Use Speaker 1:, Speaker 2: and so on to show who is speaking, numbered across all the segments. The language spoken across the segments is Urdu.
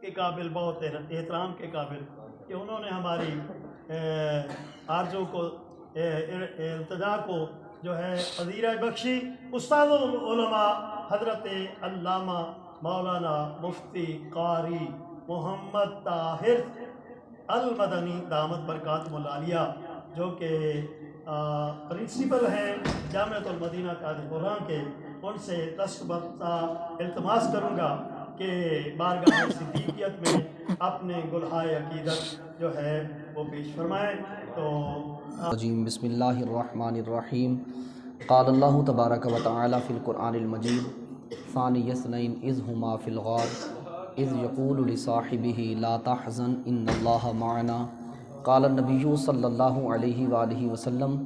Speaker 1: کے قابل، بہت احترام کے قابل کہ انہوں نے ہماری آرزو کو، التجا کو جو ہے پذیرہ بخشی۔ استاد العلماء حضرت علامہ مولانا مفتی قاری محمد طاہر المدنی دامت برکاتہم العالیہ، جو کہ پرنسپل ہیں جامعۃ المدینہ قادر قرآن کے، ان سے دستبردہ التماس کروں گا کہ بارگاہ صدیقیت میں اپنے گلہائے عقیدت جو ہے وہ پیش فرمائیں۔ تو
Speaker 2: بسم اللہ الرحمن الرحیم۔ قال اللہ تبارک و تعالی فی القرآن المجید ثانی اثنین اذ ہما فی الغار اذ یقول لصاحبہ لا تحزن ان اللہ معنا قال النبی صلی اللہ علیہ وآلہ وسلم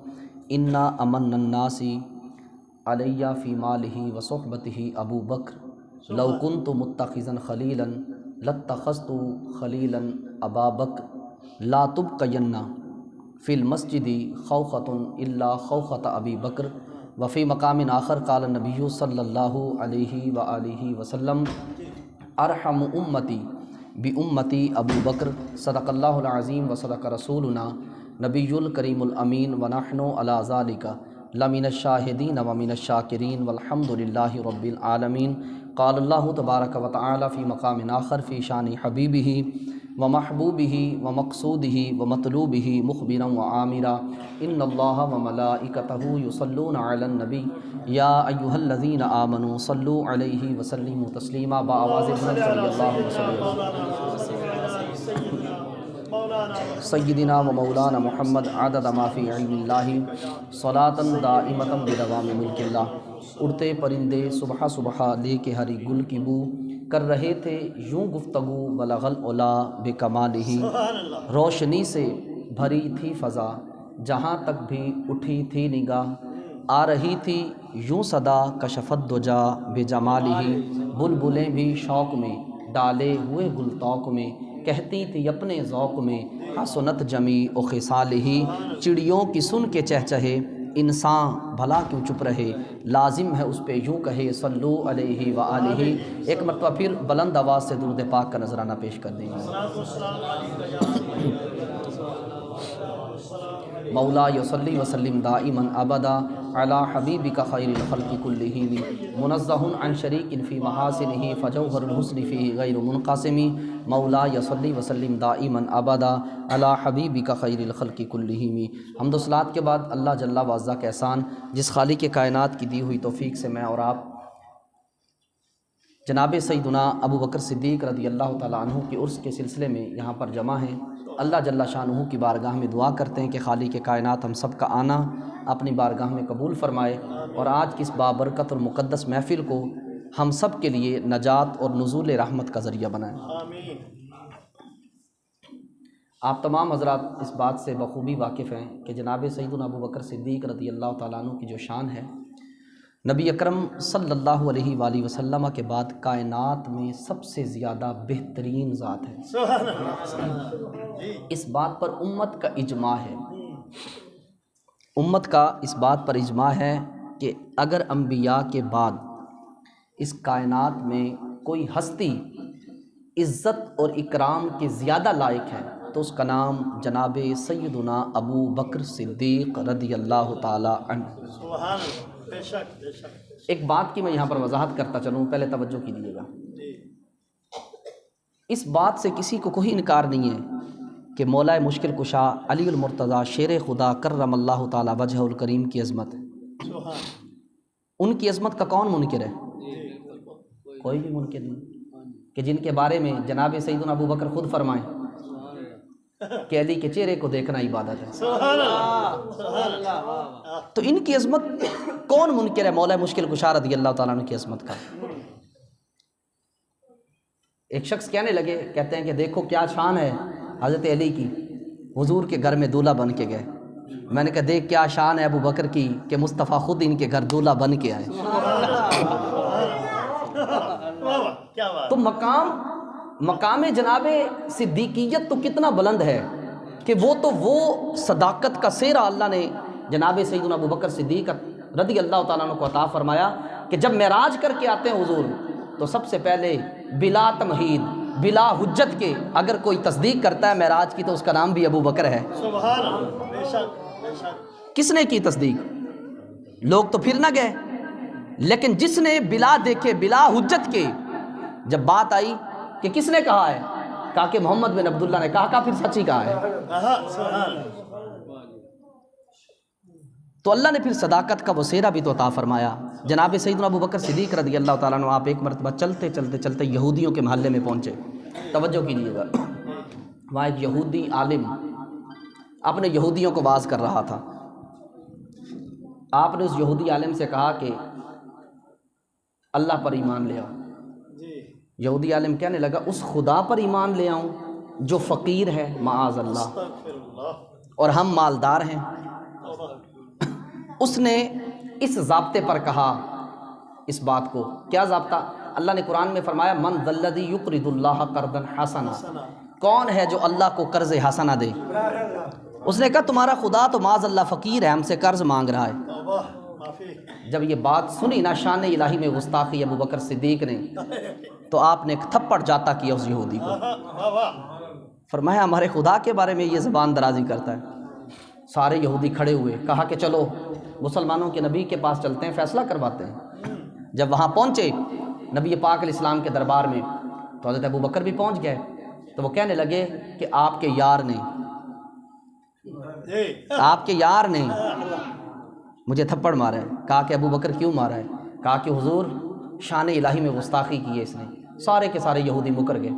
Speaker 2: انا امن الناس علی فی مالہ وصحبتہ ابو بکر لو کنت متخذا خلیلا لاتخذت خلیلا ابا بکر لا تبقین فی المسجد خوخۃ الا خوخۃ ابی بکر وفی مقام آخر قال النبی صلی اللہ علیہ وآلہ وسلم ارحم امتی بامتی ابو بکر صدق اللہ العظیم وصدق رسولنا نبی الکریم الامین ونحن علی ذلک لمن الشاہدین ومن الشاکرین والحمد للہ رب العالمین۔ قال اللہ تبارک و تعالی فی مقام آخر فی شان حبیبہ ومحبوبہ ومقصودہ ومطلوبہ مخبرا وعامرا ان اللہ وملائکتہ یصلون علی النبی یا ایہا الذین آمنوا صلوا علیہ وسلموا تسلیما۔ بآواز بلند صلی اللہ وسلم سیدنا و مولانا محمد عدد ما فی علم اللہ صلاۃ دائمۃ بدوام ملک اللہ۔ اڑتے پرندے صبح صبح لے کے ہری گل کی بو کر رہے تھے یوں گفتگو بلغ العلا بکمالہ، روشنی سے بھری تھی فضا جہاں تک بھی اٹھی تھی نگاہ، آ رہی تھی یوں صدا کشفت دجا بجمالہ، بلبلیں بھی شوق میں ڈالے ہوئے گل طوق میں کہتی تھی اپنے ذوق میں حسنت جمیع و خصالہ، چڑیوں کی سن کے چہچہے انسان بھلا کیوں چپ رہے، لازم ہے اس پہ یوں کہے صلو علیہ وآلہ۔ ایک مرتبہ پھر بلند آواز سے درود پاک کا نذرانہ پیش کر دیں گے۔ مولا یصلی وسلم دائما ابدا علی حبیبک خیر الخلق کلہم منزہ عن شریک فی محاسنہ فجوہر الحسن فیہ غیر منقسم۔ مولا یصلی وسلم دائما ابدا علی حبیبک خیر الخلق کلہم۔ حمد و صلوات کے بعد اللہ جل وعزہ کا احسان، جس خالق کائنات کی دی ہوئی توفیق سے میں اور آپ جناب سیدنا ابو بکر صدیق رضی اللہ تعالیٰ عنہ کے عرس کے سلسلے میں یہاں پر جمع ہیں۔ اللہ جل شانہ کی بارگاہ میں دعا کرتے ہیں کہ خالق کائنات ہم سب کا آنا اپنی بارگاہ میں قبول فرمائے، اور آج کی اس بابرکت اور مقدس محفل کو ہم سب کے لیے نجات اور نزول رحمت کا ذریعہ بنائیں۔ آپ تمام حضرات اس بات سے بخوبی واقف ہیں کہ جناب سیدنا ابو بکر صدیق رضی اللہ تعالیٰ عنہ کی جو شان ہے، نبی اکرم صلی اللہ علیہ وآلہ وسلم کے بعد کائنات میں سب سے زیادہ بہترین ذات ہے۔ اس بات پر امت کا اجماع ہے، امت کا اس بات پر اجماع ہے کہ اگر انبیاء کے بعد اس کائنات میں کوئی ہستی عزت اور اکرام کے زیادہ لائق ہے تو اس کا نام جناب سیدنا ابو بکر صدیق رضی اللہ تعالی عنہ۔ ایک بات کی میں یہاں پر وضاحت کرتا چلوں، پہلے توجہ کیجیے گا۔ اس بات سے کسی کو کوئی انکار نہیں ہے کہ مولا مشکل کشا علی المرتضیٰ شیر خدا کرم اللہ تعالی وجہ الکریم کی عظمت ہے۔ ان کی عظمت کا کون منکر ہے؟ کوئی بھی منکر نہیں، کہ جن کے بارے میں جناب سیدنا ابو بکر خود فرمائیں کہ علی کے چہرے کو دیکھنا عبادت ہے۔ تو ان کی عظمت کون منکر ہے؟ مولا مشکل کشا رضی اللہ تعالیٰ عنہ کی عظمت کا۔ ایک شخص کہنے لگے، کہتے ہیں کہ دیکھو کیا شان ہے حضرت علی کی، حضور کے گھر میں دولہا بن کے گئے۔ میں نے کہا دیکھ کیا شان ہے ابو بکر کی کہ مصطفیٰ خود ان کے گھر دولہا بن کے آئے۔ تو مقام جناب صدیقیت تو کتنا بلند ہے کہ وہ صداقت کا سہرا اللہ نے جناب سیدنا ابو بکر صدیق رضی اللہ تعالیٰ عنہ کو عطا فرمایا کہ جب معراج کر کے آتے ہیں حضور تو سب سے پہلے بلا تمہید بلا حجت کے اگر کوئی تصدیق کرتا ہے معراج کی تو اس کا نام بھی ابو بکر ہے۔
Speaker 1: سبحان اللہ، بے شک بے شک۔
Speaker 2: کس نے کی تصدیق؟ لوگ تو پھر نہ گئے، لیکن جس نے بلا دیکھے بلا حجت کے جب بات آئی کہ کس نے کہا ہے، کہا کہ محمد بن عبداللہ نے کہا پھر سچ ہی کہا ہے۔
Speaker 1: سبحان اللہ۔
Speaker 2: تو اللہ نے پھر صداقت کا وسیلہ بھی تو عطا فرمایا۔ جناب سیدنا ابو بکر صدیق رضی اللہ تعالیٰ عنہ آپ ایک مرتبہ چلتے چلتے چلتے یہودیوں کے محلے میں پہنچے۔ توجہ کیجیے گا، وہاں ایک یہودی عالم اپنے یہودیوں کو واعظ کر رہا تھا۔ آپ نے اس یہودی عالم سے کہا کہ اللہ پر ایمان لے آؤ۔ یہودی عالم کہنے لگا اس خدا پر ایمان لے آؤں جو فقیر ہے معاذ اللہ، اور ہم مالدار ہیں۔ اس نے اس ضابطے پر کہا اس بات کو، کیا ضابطہ؟ اللہ نے قرآن میں فرمایا من ذا الذی یقرض اللہ قرضا حسنا، کون ہے جو اللہ کو قرض حسنہ دے؟ اس نے کہا تمہارا خدا تو معاذ اللہ فقیر ہے، ہم سے قرض مانگ رہا ہے۔ جب یہ بات سنی نا شان الہی میں گستاخی ابو بکر صدیق نے، تو آپ نے ایک تھپڑ جاتا کیا اس یہودی کو، فرمایا ہمارے خدا کے بارے میں یہ زبان درازی کرتا ہے۔ سارے یہودی کھڑے ہوئے، کہا کہ چلو مسلمانوں کے نبی کے پاس چلتے ہیں، فیصلہ کرواتے ہیں۔ جب وہاں پہنچے نبی پاک علیہ السلام کے دربار میں تو حضرت ابو بکر بھی پہنچ گئے، تو وہ کہنے لگے کہ آپ کے یار نے مجھے تھپڑ مارا ہے۔ کہا کہ ابو بکر کیوں مارا ہے؟ کہا کہ حضور شان الہی میں گستاخی کی ہے اس نے۔ سارے کے سارے یہودی مکر گئے۔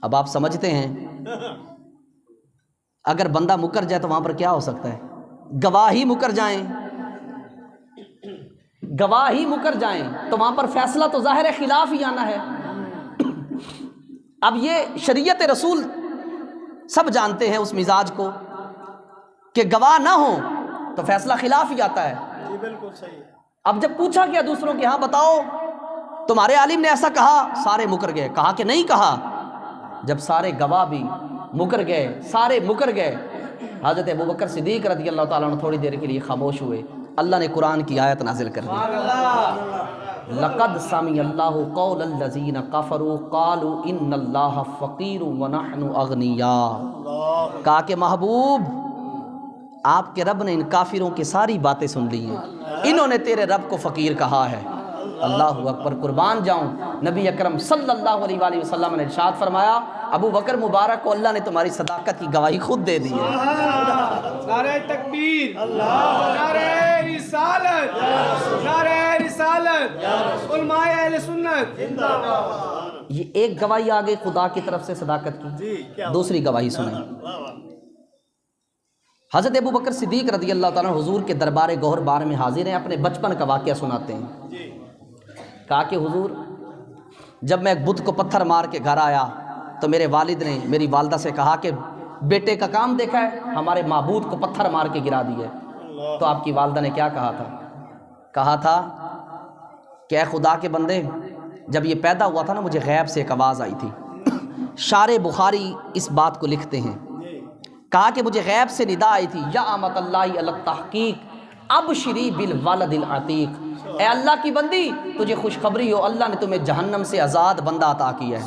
Speaker 2: اب آپ سمجھتے ہیں اگر بندہ مکر جائے تو وہاں پر کیا ہو سکتا ہے؟ گواہی مکر جائیں، گواہی مکر جائیں تو وہاں پر فیصلہ تو ظاہر خلاف ہی آنا ہے۔ اب یہ شریعت رسول سب جانتے ہیں اس مزاج کو کہ گواہ نہ ہو تو فیصلہ خلاف ہی آتا ہے۔
Speaker 1: جی بالکل صحیح۔
Speaker 2: اب جب پوچھا گیا دوسروں کے ہاں بتاؤ تمہارے عالم نے ایسا کہا، سارے مکر گئے۔ کہا کہ نہیں کہا۔ جب سارے گواہ بھی مکر گئے، سارے مکر گئے، حضرت ابو بکر صدیق رضی اللہ تعالیٰ عنہ تھوڑی دیر کے لیے خاموش ہوئے۔ اللہ نے قرآن کی آیت نازل کر دی، لقد سمع اللہ قول الذین کفروا قالوا ان اللہ فقیر ونحن اغنیاء۔ کہا کہ محبوب آپ کے رب نے ان کافروں کی ساری باتیں سن لی ہیں، انہوں نے تیرے رب کو فقیر کہا ہے۔ اللہ اکبر، قربان جاؤں نبی اکرم صلی اللہ علیہ وآلہ وسلم نے ارشاد فرمایا ابو بکر مبارک کو اللہ نے تمہاری صداقت کی گواہی خود دے دی ہے۔
Speaker 3: نعرہ تکبیر، نعرہ رسالت، نعرہ رسالت، علماء اہل سنت۔
Speaker 2: یہ ایک گواہی آ گئی خدا کی طرف سے صداقت کی۔ دوسری گواہی سنیں، حضرت ابو بکر صدیق رضی اللہ تعالیٰ عنہ حضور کے دربار گوہر بار میں حاضر ہیں، اپنے بچپن کا واقعہ سناتے ہیں۔ کہا کہ حضور جب میں ایک بت کو پتھر مار کے گھر آیا تو میرے والد نے میری والدہ سے کہا کہ بیٹے کا کام دیکھا ہے، ہمارے معبود کو پتھر مار کے گرا دیا ہے۔ تو آپ کی والدہ نے کیا کہا تھا؟ کہا تھا کہ اے خدا کے بندے، جب یہ پیدا ہوا تھا نا مجھے غیب سے ایک آواز آئی تھی۔ شارح بخاری اس بات کو لکھتے ہیں، کہا کہ مجھے غیب سے ندا آئی تھی یا امت اللہ علی التحقیق ابشری بالولد العتیق، اے اللہ کی بندی تجھے خوشخبری ہو، اللہ نے تمہیں جہنم سے آزاد بندہ عطا کیا ہے،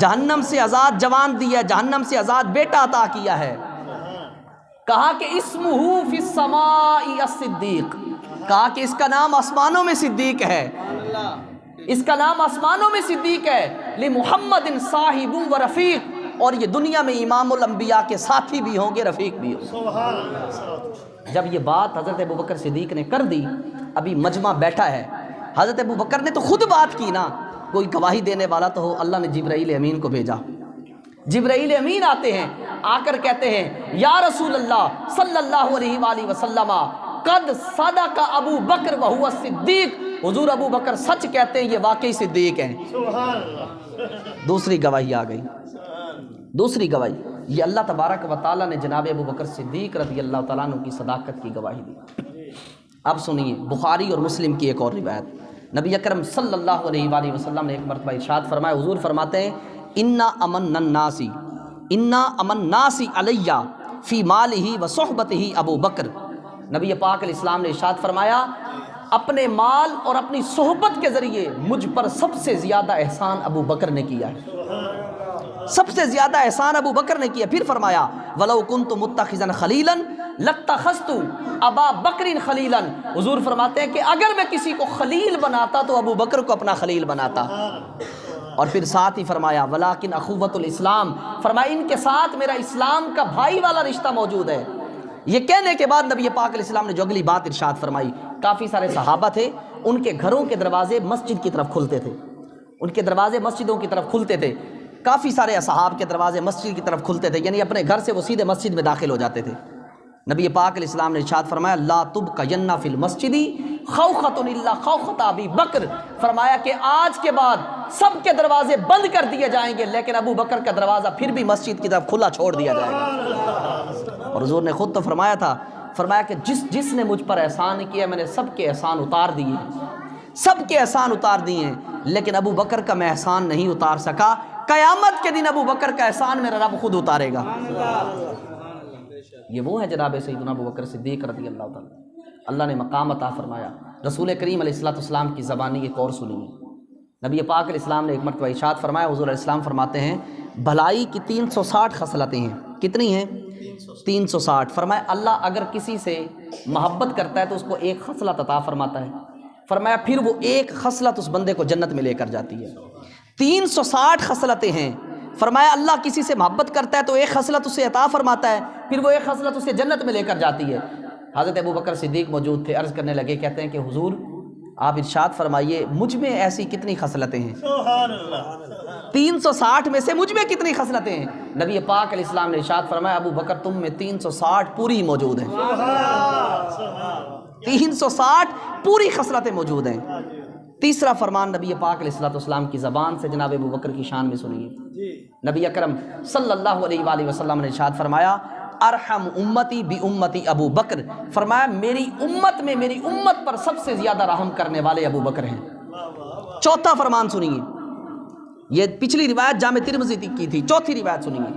Speaker 2: جہنم سے آزاد جوان دی ہے، جہنم سے آزاد بیٹا عطا کیا ہے۔ کہا کہ اسمہ فی السماء الصدیق، کہا کہ اس کا نام آسمانوں میں صدیق ہے، اس کا نام آسمانوں میں صدیق ہے، لمحمد صاحب و رفیق، اور یہ دنیا میں امام الانبیاء کے ساتھی بھی ہوں گے، رفیق بھی ہوں گے۔ جب یہ بات حضرت ابو بکر صدیق نے کر دی، ابھی مجمع بیٹھا ہے، حضرت ابو بکر نے تو خود بات کی نا، کوئی گواہی دینے والا تو ہو۔ اللہ نے جبرائیل امین کو بھیجا، جبرائیل امین آتے ہیں، آ کر کہتے ہیں یا رسول اللہ صلی اللہ علیہ وآلہ وسلم قد صدق ابو بکر وہو صدیق، حضور ابو بکر سچ کہتے ہیں، یہ واقعی صدیق ہیں۔ دوسری گواہی آ گئی، دوسری گواہی یہ اللہ تبارک و تعالیٰ نے جناب ابو بکر صدیق رضی اللہ تعالیٰ عنہ کی صداقت کی گواہی دی۔ اب سنیے بخاری اور مسلم کی ایک اور روایت، نبی اکرم صلی اللہ علیہ وآلہ وسلم نے ایک مرتبہ ارشاد فرمایا، حضور فرماتے ہیں انا امن الناس علیہ فی مالہ و صحبتہ ابو بکر، نبی پاک علیہ السلام نے ارشاد فرمایا اپنے مال اور اپنی صحبت کے ذریعے مجھ پر سب سے زیادہ احسان ابو بکر نے کیا ہے، سب سے زیادہ احسان ابو بکر نے کیا۔ پھر فرمایا وَلَوْ كُنْتُ مُتَّخِذًا خَلِيلًا لَاتَّخَذْتُ أَبَا بَكْرٍ خَلِيلًا۔ حضور فرماتے ہیں کہ اگر میں کسی کو خلیل بناتا تو ابو بکر کو اپنا خلیل بناتا۔ اور پھر ساتھ ہی فرمایا وَلَكِنْ أَخُوَّةُ الْإِسْلام، فرمایا ان کے ساتھ میرا اسلام کا بھائی والا رشتہ موجود ہے۔ یہ کہنے کے بعد نبی پاک علیہ السلام نے جو اگلی بات ارشاد فرمائی، کافی سارے صحابہ تھے، ان کے گھروں کے دروازے مسجد کی طرف کھلتے تھے، ان کے دروازے مسجدوں کی طرف کھلتے تھے، کافی سارے اصحاب کے دروازے مسجد کی طرف کھلتے تھے، یعنی اپنے گھر سے وہ سیدھے مسجد میں داخل ہو جاتے تھے۔ نبی پاک علیہ السلام نے ارشاد فرمایا لا تبقین فی المسجد خوخۃ الا خوخۃ ابی بکر، فرمایا کہ آج کے بعد سب کے دروازے بند کر دیے جائیں گے لیکن ابو بکر کا دروازہ پھر بھی مسجد کی طرف کھلا چھوڑ دیا جائے گا۔ اور حضور نے خود تو فرمایا تھا، فرمایا کہ جس نے مجھ پر احسان کیا میں نے سب کے احسان اتار دیے ہیں، سب کے احسان اتار دیے ہیں، لیکن ابو بکر کا میں احسان نہیں اتار سکا، قیامت کے دن ابو بکر کا احسان میرا رب خود اتارے گا۔ یہ وہ ہے جناب سیدنا ابو بکر صدیق رضی اللہ تعالیٰ، اللہ نے مقام عطا فرمایا۔ رسول کریم علیہ السلام کی زبانی ایک اور سنیے، نبی پاک علیہ السلام نے ایک مرتبہ ارشاد فرمایا، حضور علیہ السلام فرماتے ہیں بھلائی کی 360 خصلتیں ہیں، کتنی ہیں؟ 360۔ فرمایا اللہ اگر کسی سے محبت کرتا ہے تو اس کو ایک خصلت عطا فرماتا ہے، فرمایا پھر وہ ایک خصلت اس بندے کو جنت میں لے کر جاتی ہے۔ 360 خصلتیں ہیں، فرمایا اللہ کسی سے محبت کرتا ہے تو ایک خصلت اسے عطا فرماتا ہے، پھر وہ ایک خصلت اسے جنت میں لے کر جاتی ہے۔ حضرت ابو بکر صدیق موجود تھے، عرض کرنے لگے، کہتے ہیں کہ حضور آپ ارشاد فرمائیے مجھ میں ایسی کتنی خصلتیں ہیں؟
Speaker 1: سبحان اللہ۔
Speaker 2: 360 میں سے مجھ میں کتنی خصلتیں ہیں؟ نبی پاک علیہ السلام نے ارشاد فرمایا ابو بکر تم میں 360 پوری موجود ہیں، 360 پوری خصلتیں موجود ہیں۔ تیسرا فرمان نبی پاک علیہ السلام کی زبان سے جناب ابو بکر کی شان میں سنیے۔ نبی اکرم صلی اللہ علیہ وآلہ وسلم نے ارشاد فرمایا ارحم امتی بی امتی ابو بکر، فرمایا میری امت پر سب سے زیادہ رحم کرنے والے ابو بکر ہیں۔ چوتھا فرمان سنیے، یہ پچھلی روایت جامع ترمذی کی تھی، چوتھی روایت سنیے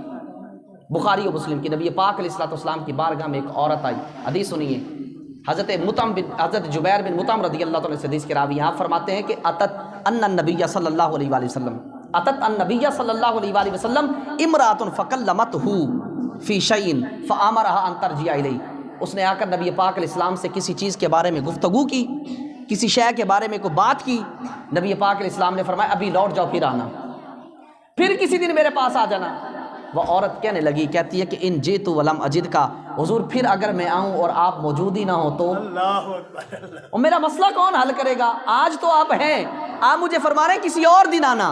Speaker 2: بخاری و مسلم کی۔ نبی پاک علیہ السلام کی بارگاہ میں ایک عورت آئی، حدیث سنیے، حضرت جبیر بن مطعم رضی اللہ تعالیٰ سے حدیث کے راوی یہاں فرماتے ہیں کہ اتت ان النبی صلی اللہ علیہ وآلہ وسلم، اتت النبی صلی اللہ علیہ وآلہ وسلم امرأۃ فکلمتہ فی شیء فامرها ان ترجع الیہ، اس نے آ کر نبی پاک علیہ السلام سے کسی چیز کے بارے میں گفتگو کی، کسی شے کے بارے میں کوئی بات کی، نبی پاک علیہ السلام نے فرمایا ابھی لوٹ جاؤ پھر آنا، پھر کسی دن میرے پاس آ جانا۔ وہ عورت کہنے لگی، کہتی ہے کہ ان جیت ولم اجد کا، حضور پھر اگر میں آؤں اور آپ موجود ہی نہ ہو تو
Speaker 1: اللہ اکبر،
Speaker 2: اور میرا مسئلہ کون حل کرے گا؟ آج تو آپ ہیں، آپ مجھے فرما رہے ہیں کسی اور دن آنا،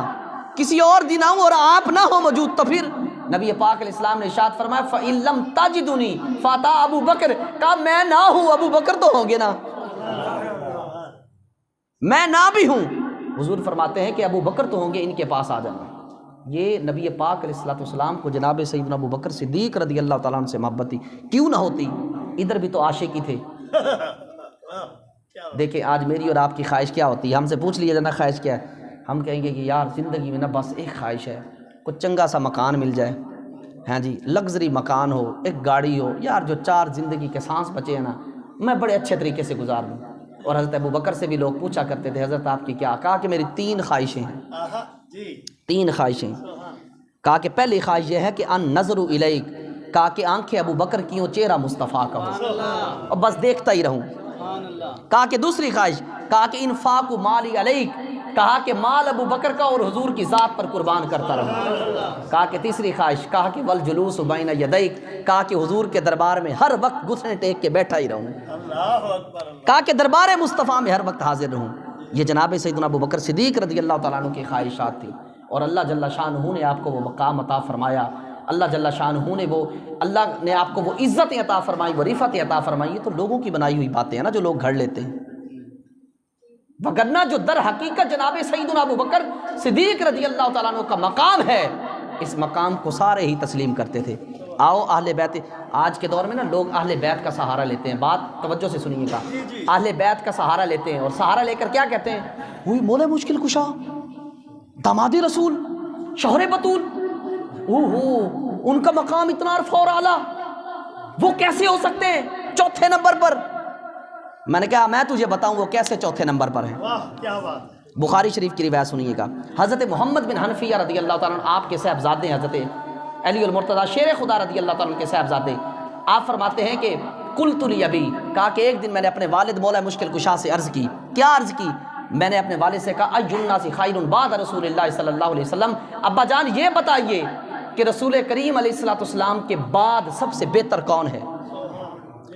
Speaker 2: کسی اور دن آؤں اور آپ نہ ہو موجود تو پھر؟ نبی پاک علیہ السلام نے ارشاد فرمایا فَإِن لَمْ تَجِدُنِي فَأَتَىٰ ابو بکر، کہا میں نہ ہوں ابو بکر تو ہوں گے نا، میں نہ بھی ہوں، حضور فرماتے ہیں کہ ابو بکر تو ہوں گے، ان کے پاس آ جانا۔ یہ نبی پاک علیہ السلام کو جناب سیدنا ابو بکر صدیق رضی اللہ تعالیٰ عنہ سے محبت تھی، کیوں نہ ہوتی؟ ادھر بھی تو عاشقی تھے۔ دیکھیں آج میری اور آپ کی خواہش کیا ہوتی ہے، ہم سے پوچھ لیے جانا خواہش کیا ہے، ہم کہیں گے کہ یار زندگی میں نا بس ایک خواہش ہے، کچھ چنگا سا مکان مل جائے، ہاں جی لگژری مکان ہو، ایک گاڑی ہو، یار جو 4 زندگی کے سانس بچے ہیں نا میں بڑے اچھے طریقے سے گزار لوں۔ اور حضرت ابو بکر سے بھی لوگ پوچھا کرتے تھے حضرت آپ کی کیا؟ کہا کہ میری 3 خواہشیں ہیں، 3 خواہشیں، کہا کہ پہلی خواہش یہ ہے کہ ان نظر الیک، کہا کہ آنکھیں ابو بکر کی ہوں، چہرہ مصطفیٰ کا ہو اور بس دیکھتا ہی رہوں۔ کہا کہ دوسری خواہش، کہا کہ انفاق مالی علیک، کہا کہ مال ابو بکر کا اور حضور کی ذات پر قربان کرتا رہوں۔ کہا کہ تیسری خواہش، کہا کہ والجلوس بین یدیک، کہا کہ حضور کے دربار میں ہر وقت گھٹنے ٹیک کے بیٹھا ہی رہوں، کہا کہ دربار مصطفیٰ میں ہر وقت حاضر رہوں۔ یہ جناب سیدنا ابو بکر صدیق رضی اللہ تعالیٰ عنہ کی خواہشات تھی، اور اللہ جل شانہ نے آپ کو وہ مقام عطا فرمایا، اللہ جل شانہ نے اللہ نے آپ کو وہ عزتیں عطا فرمائی، وہ رفعتیں عطا فرمائی۔ یہ تو لوگوں کی بنائی ہوئی باتیں ہیں نا جو لوگ گھڑ لیتے ہیں، وگرنہ جو در حقیقت جناب سیدنا ابو بکر صدیق رضی اللہ تعالیٰ عنہ کا مقام ہے، اس مقام کو سارے ہی تسلیم کرتے تھے۔ آؤ اہل بیت، آج کے دور میں نا لوگ اہل بیت کا سہارا لیتے ہیں، بات توجہ سے سنیے گا، اہل بیت کا سہارا لیتے ہیں، اور سہارا لے کر کیا کہتے ہیں؟ وہی مولا مشکل کشا، داماد رسول، شوہر بطول، ان کا مقام اتنا عرف اور اعلیٰ، وہ کیسے ہو سکتے ہیں 4تھے نمبر پر؟ میں نے کہا میں تجھے بتاؤں وہ کیسے چوتھے نمبر پر ہے۔
Speaker 1: واہ کیا بات!
Speaker 2: بخاری شریف کی روایت سنیے گا، حضرت محمد بن حنفیہ رضی اللہ تعالیٰ عنہ آپ کے صاحبزادے ہیں، حضرت علی المرتضیٰ شیر خدا رضی اللہ تعالیٰ عنہ کے صاحبزادے، آپ فرماتے ہیں کہ قلت لی، کہا کہ ایک دن میں نے اپنے والد مولا مشکل کشا سے عرض کی، کیا عرض کی؟ میں نے اپنے والد سے کہا ای الناس خیر بعد رسول اللہ صلی اللہ علیہ وسلم، ابا جان یہ بتائیے کہ رسول کریم علیہ السلام کے بعد سب سے بہتر کون ہے؟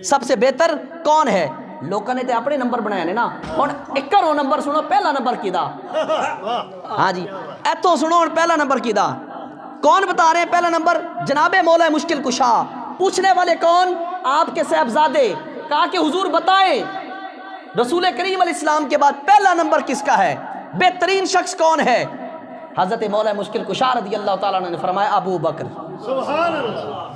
Speaker 2: سب سے بہتر کون ہے؟ لوگوں نے تے اپنے نمبر بنایا نے نا، ہن ایک کرو نمبر سنو، پہلا نمبر کیدا؟ ہاں جی ایتھوں سنو، ہن پہلا نمبر کیدا؟ کون بتا رہے ہیں پہلا نمبر؟ جناب مولا مشکل کشا۔ پوچھنے والے کون؟ آپ کے صاحبزادے۔ کہا کہ حضور بتائیں رسول کریم علیہ السلام کے بعد پہلا نمبر کس کا ہے؟ بہترین شخص کون ہے؟ حضرت مولا مشکل کشا رضی اللہ تعالیٰ عنہ نے فرمایا ابو بکر۔
Speaker 1: سبحان اللہ!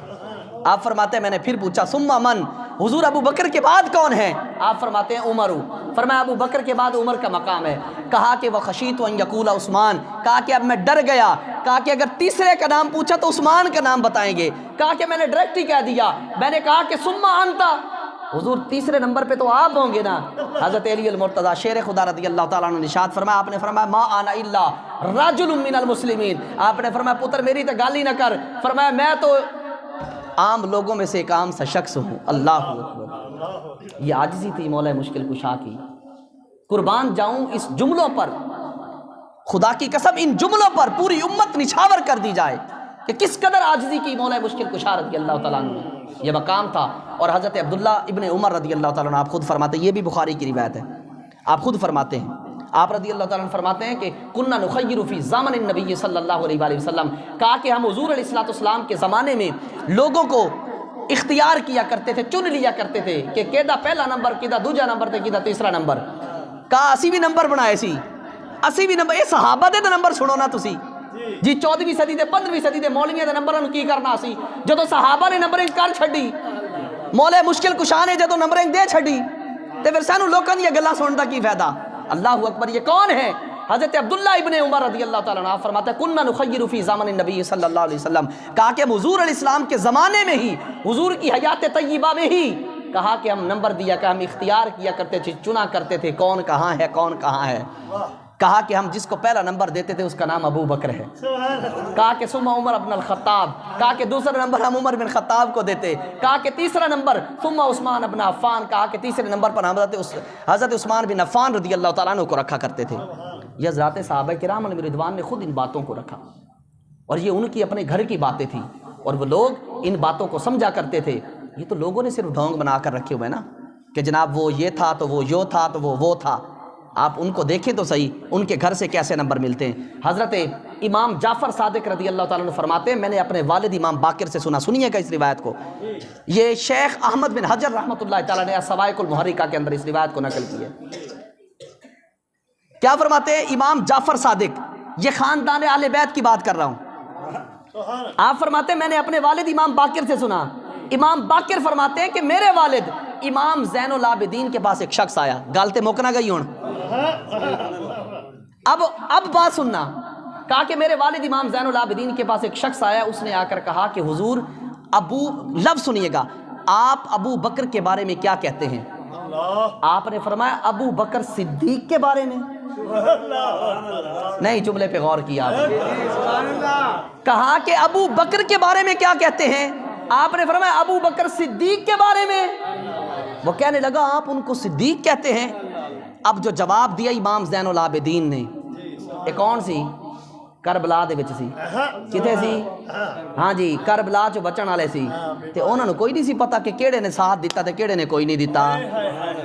Speaker 2: آپ فرماتے ہیں میں نے پھر پوچھا ثم من، حضور ابو بکر کے بعد کون ہے؟ آپ فرماتے ہیں عمر۔ فرمایا ابو بکر کے بعد عمر کا مقام ہے۔ کہا کہ وخشیت ان یقول عثمان، کہا کہ اب میں ڈر گیا، کہا کہ اگر تیسرے کا نام پوچھا تو عثمان کا نام بتائیں گے، کہا کہ میں نے ڈائریکٹ ہی کہہ دیا، میں نے کہا کہ ثم انت، حضور تیسرے نمبر پہ تو آپ ہوں گے نا۔ حضرت علی المرتضیٰ شیر خدا رضی اللہ تعالیٰ عنہ نے ارشاد فرمایا، آپ نے فرمایا ما انا الا رجل من المسلمین، آپ نے فرمایا پتر میری تو گالی نہ کر، فرمایا میں تو عام لوگوں میں سے ایک عام سا شخص ہوں۔ اللہ اکبر! یہ عاجزی تھی مولا مشکل کشا کی۔ قربان جاؤں اس جملوں پر، خدا کی قسم ان جملوں پر پوری امت نچھاور کر دی جائے کہ کس قدر عاجزی کی مولا مشکل کشا رضی اللہ تعالیٰ عنہ، یہ مقام تھا۔ اور حضرت عبداللہ ابن عمر رضی اللہ تعالیٰ عنہ آپ خود فرماتے ہیں، یہ بھی بخاری کی روایت ہے، آپ خود فرماتے ہیں، آپ رضی اللہ تعالیٰ عنہ فرماتے ہیں کہ کننا نخیر فی زمن النبی صلی اللہ علیہ وآلہ وسلم، کہا کہ ہم حضور علیہ السلام کے زمانے میں لوگوں کو اختیار کیا کرتے تھے، چن لیا کرتے تھے کہ کیدا پہلا نمبر، کیدا دوجا نمبر تے کیدا تیسرا نمبر۔ کہا اسی بھی نمبر بنائے سی، اسی بھی نمبر، یہ صحابہ دے نمبر سنو نا تسی جی، 14ویں صدی دے 15ویں صدی دے مولویاں دے نمبراں نوں کی کرنا سی؟ جدوں صحابہ نے نمبرنگ کر چھڈی، مولا مشکل کشا نے جدوں نمبرنگ دے چھڈی تے پھر سانوں لوکاں دی گلاں سنن دا کی فائدہ؟ اللہ اکبر! یہ کون ہے؟ حضرت عبداللہ ابن عمر رضی اللہ تعالیٰ عنہ فرماتے ہیں کننا نخیر فی زمن النبی صلی اللہ علیہ وسلم، کہا کہ ہم حضور علیہ السلام کے زمانے میں ہی، حضور کی حیات طیبہ میں ہی، کہا کہ ہم نمبر دیا کہ ہم اختیار کیا کرتے تھے، چنا کرتے تھے کون کہاں ہے، کون کہاں ہے۔ کہا کہ ہم جس کو پہلا نمبر دیتے تھے اس کا نام ابو بکر ہے۔ کہا کہ ثم عمر بن الخطاب، کہا کہ دوسرا نمبر ہم عمر بن خطاب کو دیتے، کہا کہ تیسرا نمبر ثم عثمان بن عفان، کہا کہ تیسرے نمبر پر حضرت عثمان بن عفان رضی اللہ تعالیٰ عنہ کو رکھا کرتے تھے۔ یہ حضرات صحابہ کرام علیہ رضوان نے خود ان باتوں کو رکھا، اور یہ ان کی اپنے گھر کی باتیں تھیں، اور وہ لوگ ان باتوں کو سمجھا کرتے تھے۔ یہ تو لوگوں نے صرف ڈھونگ بنا کر رکھے ہوئے نا کہ جناب وہ یہ تھا تو وہ یو تھا تو وہ تھا، آپ ان کو دیکھیں تو صحیح ان کے گھر سے کیسے نمبر ملتے ہیں۔ حضرت امام جعفر صادق رضی اللہ تعالیٰ عنہ فرماتے ہیں میں نے اپنے والد امام باقر سے سنا، سنیے گا اس روایت کو، یہ شیخ احمد بن حجر رحمۃ اللہ تعالیٰ نے سوائق المحرکہ کے اندر اس روایت کو نقل کی ہے۔ کیا فرماتے ہیں امام جعفر صادق، یہ خاندان اہل بیت کی بات کر رہا ہوں، آپ فرماتے ہیں میں نے اپنے والد امام باقر سے سنا، امام باقر فرماتے ہیں کہ میرے والد امام زین العابدین کے پاس ایک شخص آیا، گالتے موکنا گئی ہوں، اب بات سننا، کہا کہ میرے والد امام زین العابدین کے پاس ایک شخص آیا، اس نے آ کر کہا کہ حضور لفظ سنیے گا، آپ ابو بکر کے بارے میں کیا کہتے ہیں؟ آپ نے فرمایا ابو بکر صدیق کے بارے میں؟ نہیں، جملے پہ غور کیا آپ نے، کہا کہ ابو بکر کے بارے میں کیا کہتے ہیں؟ آپ نے فرمایا ابو بکر صدیق کے بارے میں؟ وہ کہنے لگا آپ ان کو صدیق کہتے ہیں؟ اب جو جواب دیا امام زین العابدین نے، یہ کون سی؟ کربلا دے وچ سی، کتے سی؟ ہاں جی، کربلا چ بچن والے سی، تے انہاں نوں کوئی نہیں سی پتا کہ کیڑے نے ساتھ دیتا تے کیڑے نے کوئی نہیں دیتا،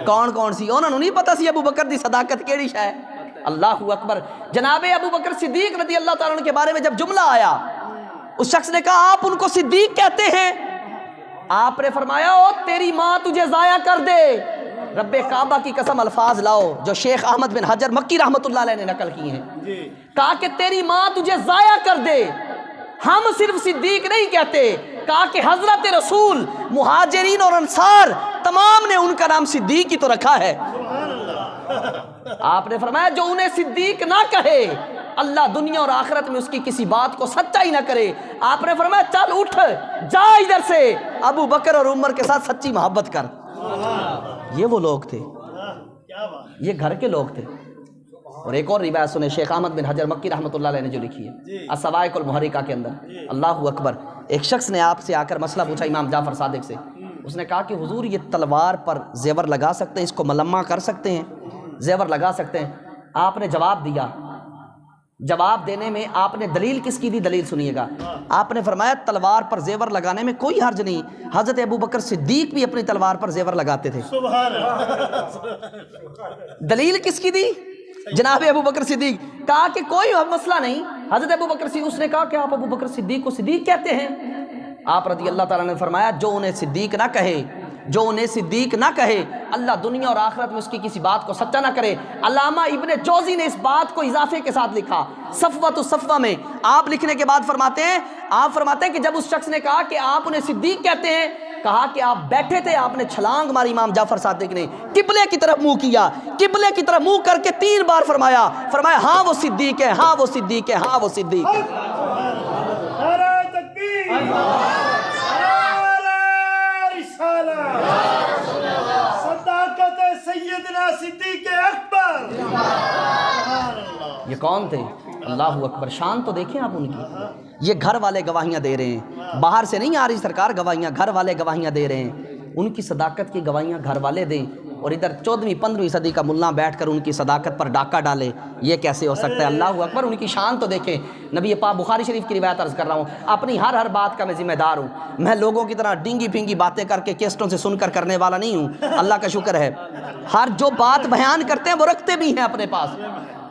Speaker 2: کون سی، انہاں نوں نہیں پتا سی ابو بکر دی صداقت کیڑی شے۔ اللہ اکبر! جناب ابو بکر صدیق رضی اللہ تعالیٰ عنہ کے بارے میں جب جملہ آیا، اس شخص نے کہا آپ ان کو صدیق کہتے ہیں؟ آپ نے فرمایا او تیری ماں تجھے ضائع کر دے، رب کعبہ کی قسم الفاظ لاؤ جو شیخ احمد بن حجر مکی رحمۃ اللہ علیہ نے نقل کی ہیں، کہا کہ تیری ماں تجھے ضائع کر دے، ہم صرف صدیق نہیں کہتے، کہا کہ حضرت رسول مہاجرین اور انصار تمام نے ان کا نام صدیق ہی تو رکھا ہے۔ آپ نے فرمایا جو انہیں صدیق نہ کہے اللہ دنیا اور آخرت میں اس کی کسی بات کو سچا ہی نہ کرے۔ آپ نے فرمایا چل اٹھ جا ادھر سے، ابو بکر اور عمر کے ساتھ سچی محبت کر۔ یہ وہ لوگ تھے،
Speaker 1: کیا بات.
Speaker 2: یہ گھر کے لوگ تھے. اور ایک اور روایت سنیں شیخ احمد بن حجر مکی رحمۃ اللہ علیہ نے جو لکھی ہے الصواعق المحرقہ کے اندر. اللہ اکبر. ایک شخص نے آپ سے آ کر مسئلہ پوچھا امام جعفر صادق سے. اس نے کہا کہ حضور یہ تلوار پر زیور لگا سکتے ہیں، اس کو ملمہ کر سکتے ہیں، زیور لگا سکتے ہیں؟ آپ نے جواب دیا. جواب دینے میں آپ نے دلیل کس کی دی؟ دلیل سنیے گا. آپ نے فرمایا تلوار پر زیور لگانے میں کوئی حرج نہیں. حضرت ابو بکر صدیق بھی اپنی تلوار پر زیور لگاتے تھے.
Speaker 1: سبحان اللہ.
Speaker 2: دلیل کس کی دی؟ جناب ابو بکر صدیق. کہا کہ کوئی مسئلہ نہیں. حضرت ابو بکر صدیق، اس نے کہا کہ آپ ابو بکر صدیق کو صدیق کہتے ہیں؟ آپ رضی اللہ تعالیٰ نے فرمایا جو انہیں صدیق نہ کہے، جو انہیں صدیق نہ کہے، اللہ دنیا اور آخرت میں اس کی کسی بات کو سچا نہ کرے. علامہ ابن جوزی نے اس بات کو اضافے کے ساتھ لکھا صفوۃ الصفوہ میں. آپ لکھنے کے بعد فرماتے ہیں کہ جب اس شخص نے کہا کہ آپ انہیں صدیق کہتے ہیں، کہا کہ آپ بیٹھے تھے، آپ نے چھلانگ ماری. امام جعفر صادق نے قبلے کی طرف منہ کیا، قبلے کی طرف منہ کر کے 3 بار فرمایا ہاں وہ صدیق ہے، ہاں وہ صدیق ہے، ہاں وہ صدیق ہے.
Speaker 1: نعرہ تکبیر، نعرہ رسالت، صداقت سیدنا صدیق اکبر.
Speaker 2: یہ کون تھے؟ اللہ اکبر. شان تو دیکھیں آپ ان کی. یہ گھر والے گواہیاں دے رہے ہیں، باہر سے نہیں آ رہی سرکار گواہیاں، گھر والے گواہیاں دے رہے ہیں. ان کی صداقت کی گواہیاں گھر والے دیں اور ادھر 14ویں-15ویں صدی کا ملا بیٹھ کر ان کی صداقت پر ڈاکہ ڈالے. یہ کیسے ہو سکتا ہے؟ اللہ اکبر. ان کی شان تو دیکھیں. نبی پاک بخاری شریف کی روایت عرض کر رہا ہوں، اپنی ہر بات کا میں ذمہ دار ہوں. میں لوگوں کی طرح ڈینگی پھینگی باتیں کر کے کیسٹوں سے سن کر کرنے والا نہیں ہوں. اللہ کا شکر ہے ہر جو بات بیان کرتے ہیں وہ رکھتے بھی ہیں اپنے پاس.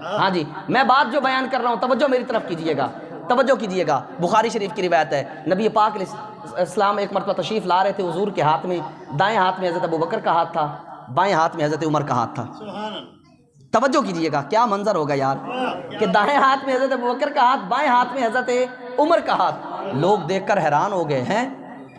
Speaker 2: ہاں جی، میں بات جو بیان کر رہا ہوں توجہ میری طرف کیجئے گا، توجہ کیجئے گا. بخاری شریف کی روایت ہے، نبی پاک علیہ السلام ایک مرتبہ تشریف لا رہے تھے. حضور کے ہاتھ میں دائیں ہاتھ میں حضرت ابو بکر کا ہاتھ تھا، بائیں ہاتھ میں حضرت عمر کا ہاتھ تھا. توجہ کیجئے گا، کیا منظر ہوگا یار کہ دائیں ہاتھ میں حضرت ابو بکر کا ہاتھ، بائیں ہاتھ میں حضرت عمر کا ہاتھ. لوگ دیکھ کر حیران ہو گئے ہیں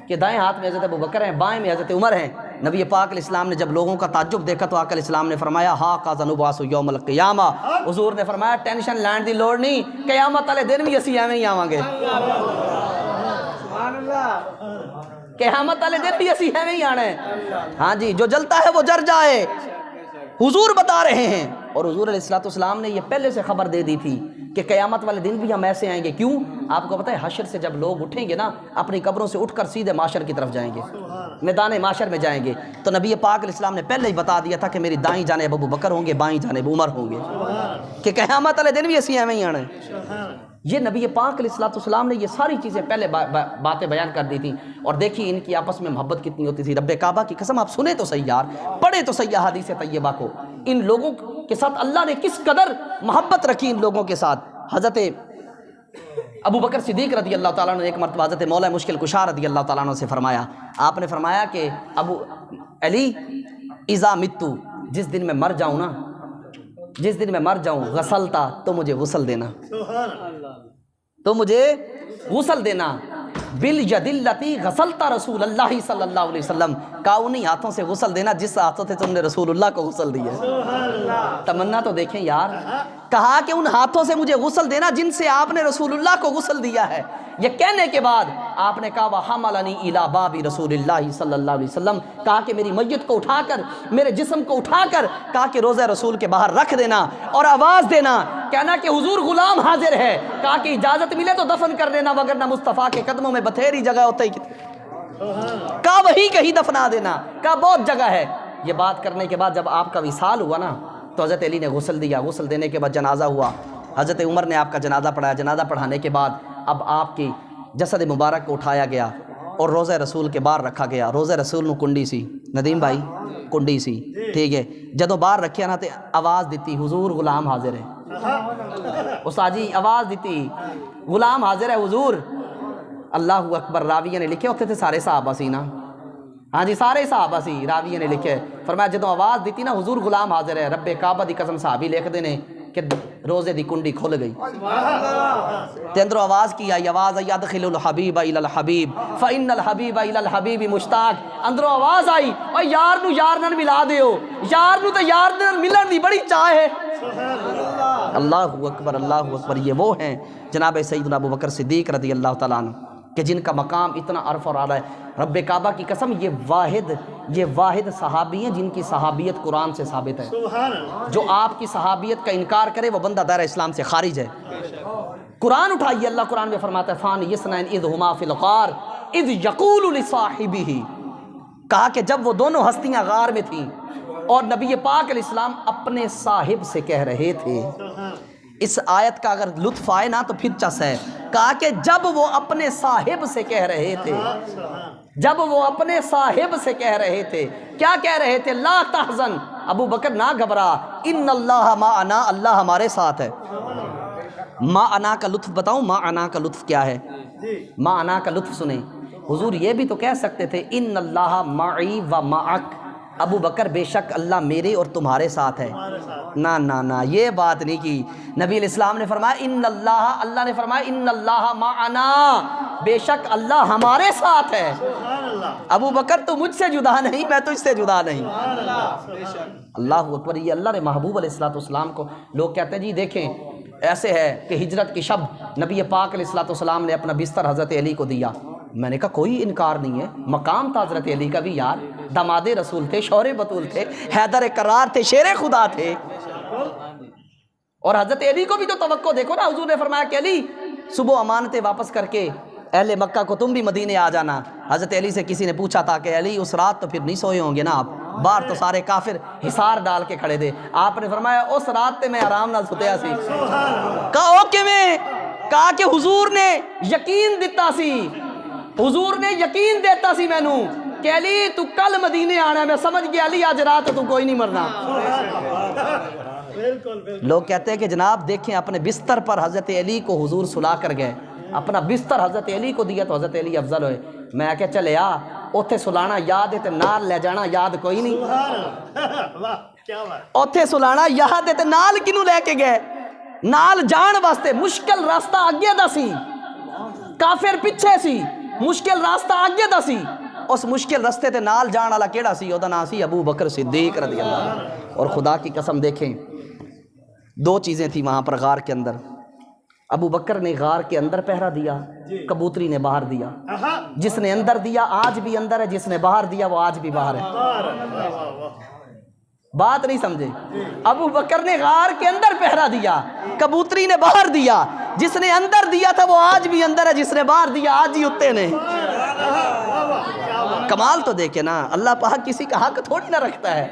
Speaker 2: کہ دائیں ہاتھ میں حضرت ابو بکر ہیں، بائیں میں حضرت عمر ہیں. نبی پاک علیہ السلام نے جب لوگوں کا تعجب دیکھا تو آقا علیہ السلام نے فرمایا ہاں کا نبعث یوم القیامہ. حضور نے فرمایا ٹینشن لین دی لوڑ نہیں، قیامت والے دن بھی اسی ایویں ہی آواں گے. قیامت والے دن بھی اسی ایویں ہی آنا ہے. ہاں جی، جو جلتا ہے وہ جر جائے. حضور بتا رہے ہیں، اور حضور علیہ السلام نے یہ پہلے سے خبر دے دی تھی کہ قیامت والے دن بھی ہم ایسے آئیں گے. کیوں؟ آپ کو پتہ ہے حشر سے جب لوگ اٹھیں گے نا، اپنی قبروں سے اٹھ کر سیدھے معاشر کی طرف جائیں گے، میدان معاشر میں جائیں گے. تو نبی پاک علیہ السلام نے پہلے ہی بتا دیا تھا کہ میری دائیں جانب ابو بکر ہوں گے، بائیں جانب عمر ہوں گے، کہ قیامت والے دن بھی اسی ایویں ہی آنا ہے. یہ نبی پاک علیہ السلام نے یہ ساری چیزیں پہلے باتیں بیان کر دی تھیں. اور دیکھیے ان کی آپس میں محبت کتنی ہوتی تھی. رب کعبہ کی قسم، آپ سنیں تو صحیح یار، پڑھیں تو صحیح حدیث طیبہ کو. ان لوگوں کے ساتھ اللہ نے کس قدر محبت رکھی ان لوگوں کے ساتھ. حضرت ابو بکر صدیق رضی اللہ تعالیٰ نے ایک مرتبہ حضرت مولا مشکل کشا رضی اللہ تعالیٰ عنہ سے فرمایا، آپ نے فرمایا کہ ابو علی اذا متو، جس دن میں مر جاؤں نا، جس دن میں مر جاؤں، غسلتا تو مجھے غسل دینا، تو مجھے غسل دینا. بالید التی غسلتا رسول اللہ صلی اللہ علیہ وسلم، کا انہی ہاتھوں سے غسل دینا جس ہاتھوں سے تم نے رسول اللہ کو غسل دیا. تمنا تو دیکھیں یار، کہا کہ ان ہاتھوں سے مجھے غسل دینا جن سے آپ نے رسول اللہ کو غسل دیا ہے. یہ کہنے کے بعد آپ نے کہا وحملنی الی باب رسول اللہ صلی اللہ علیہ وسلم، کہا کہ میری میت کو اٹھا کر، میرے جسم کو اٹھا کر، کہا کہ روضہ رسول کے باہر رکھ دینا اور آواز دینا، کہنا کہ حضور غلام حاضر ہے. کہا کہ اجازت ملے تو دفن کر دینا، وگرنہ مصطفیٰ کے قدموں میں بتھیری جگہ ہوتا ہی. کہا وہی کہیں دفنا دینا، کہا بہت جگہ ہے. یہ بات کرنے کے بعد جب آپ کا وصال ہوا نا تو حضرت علی نے غسل دیا. غسل دینے کے بعد جنازہ ہوا، حضرت عمر نے آپ کا جنازہ پڑھایا. جنازہ پڑھانے کے بعد اب آپ کی جسد مبارک کو اٹھایا گیا اور روضہ رسول کے باہر رکھا گیا. روضہ رسول نو کنڈی سی، ندیم بھائی کنڈی سی، ٹھیک ہے. جدوں باہر رکھیا نا تے آواز دیتی حضور غلام حاضر ہے. استاد جی آواز دیتی غلام حاضر ہے حضور. اللہ اکبر. راویہ نے لکھے ہوتے تھے سارے صحابہ سی نا، ہاں جی سارے صحابہ سی. راویہ نے لکھے، فرمایا جدوں آواز دیتی نا حضور غلام حاضر ہے، رب کعبہ دی قسم صحابی لکھ دے نے کہ روزے دی کنڈی کھل گئی تے اندروں آواز کی آئی، آواز آئی ادخل الحبیب الی الحبیب فإن الحبیب الی الحبیب مشتاق. اندروں آواز آئی اور یار نو یار نال ملا دیو، یار نو تے یار نال ملن دی بڑی چاہ ہے. اللہ اکبر، اللہ اکبر. یہ وہ ہیں جناب سیدنا ابو بکر صدیق رضی اللہ تعالیٰ عنہ کہ جن کا مقام اتنا عرف اور اعلیٰ ہے. رب کعبہ کی قسم یہ واحد یہ واحد صحابی ہیں جن کی صحابیت قرآن سے ثابت ہے.
Speaker 1: سبحان اللہ.
Speaker 2: جو آپ کی صحابیت کا انکار کرے وہ بندہ دائرہ اسلام سے خارج ہے. قرآن اٹھائیے, اللہ قرآن میں فرماتا ہے ثانی اثنین اذ ہما فی الغار اذ یقول لصاحبہ, کہا کہ جب وہ دونوں ہستیاں غار میں تھیں اور نبی پاک علیہ السلام اپنے صاحب سے کہہ رہے تھے. اس آیت کا اگر لطف آئے نا تو پھر چس ہے. کہا کہ جب وہ اپنے صاحب سے کہہ رہے تھے, جب وہ اپنے صاحب سے کہہ رہے تھے, کیا کہہ رہے تھے؟ لا تحزن, ابو بکر نہ گھبرا, ان اللہ معنا, اللہ ہمارے ساتھ ہے. معنا کا لطف بتاؤں, معنا کا لطف کیا ہے؟ معنا کا لطف سنیں. حضور یہ بھی تو کہہ سکتے تھے ان اللہ معی و معک, ابو بکر بے شک اللہ میرے اور تمہارے ساتھ ہے. نہ نہ نہ, یہ بات نہیں کی. نبی علیہ السلام نے فرمایا ان اللہ, اللہ نے فرمایا ان اللہ معنا, بے شک اللہ ہمارے ساتھ ہے. ابو بکر تو مجھ سے جدا نہیں, میں تجھ سے جدا نہیں. اللہ اکبر. یہ اللہ نے محبوب علیہ السلام کو, لوگ کہتے ہیں جی دیکھیں ایسے ہے کہ ہجرت کی شب نبی پاک علیہ السلام نے اپنا بستر حضرت علی کو دیا. میں نے کہا کوئی انکار نہیں ہے, مقام تھا حضرت علی کا بھی یار, داماد رسول تھے, شوہر بطول تھے, حیدر کرار تھے, شیر خدا تھے. اور حضرت علی کو بھی تو توقع دیکھو نا, حضور نے فرمایا کہ علی صبح امانتیں واپس کر کے اہل مکہ کو تم بھی مدینے آ جانا. حضرت علی سے کسی نے پوچھا تھا کہ علی اس رات تو پھر نہیں سوئے ہوں گے نا آپ, باہر تو سارے کافر حصار ڈال کے کھڑے تھے. آپ نے فرمایا اس رات تے میں آرام نال ستیا سی. کہا او کیویں؟ کہا کہ حضور نے یقین دیتا سی, حضور نے یقین دیتا سی مینوں کہ علی تو کل مدینے آنا ہے. میں سمجھ گیا علی آج رات تو کوئی نہیں مرنا. لوگ کہتے ہیں کہ جناب دیکھیں اپنے بستر پر حضرت علی کو حضور سلا کر گئے, اپنا بستر حضرت علی کو دیا تو حضرت علی افضل ہوئے. میں کہ چلے آ اوتھے سلانا یاد ہے تے نال لے جانا یاد کوئی نہیں. اوتھے سلانا یاد ہے تے نال کنوں لے کے گئے؟ نال جان واسطے. مشکل راستہ اگے دا سی, کافر پیچھے سی, مشکل راستہ اگے دا سی. اس مشکل رستے تے نال جان والا کیڑا سی؟ او دا نام سی ابو بکر صدیق رضی اللہ عنہ. اور خدا کی قسم دیکھیں دو چیزیں تھیں وہاں پر غار کے اندر. ابو بکر نے غار کے اندر پہرا دیا, کبوتری نے باہر دیا. جس نے اندر دیا آج بھی اندر ہے, جس نے باہر دیا وہ آج بھی باہر ہے. بات نہیں سمجھے؟ ابو بکر نے غار کے اندر پہرا دیا, کبوتری نے باہر دیا. جس نے اندر دیا تھا وہ آج بھی اندر ہے, جس نے باہر دیا آج ہی اتے نے. کمال تو دیکھے نا, اللہ پاک کسی کا حق تھوڑی نہ رکھتا ہے.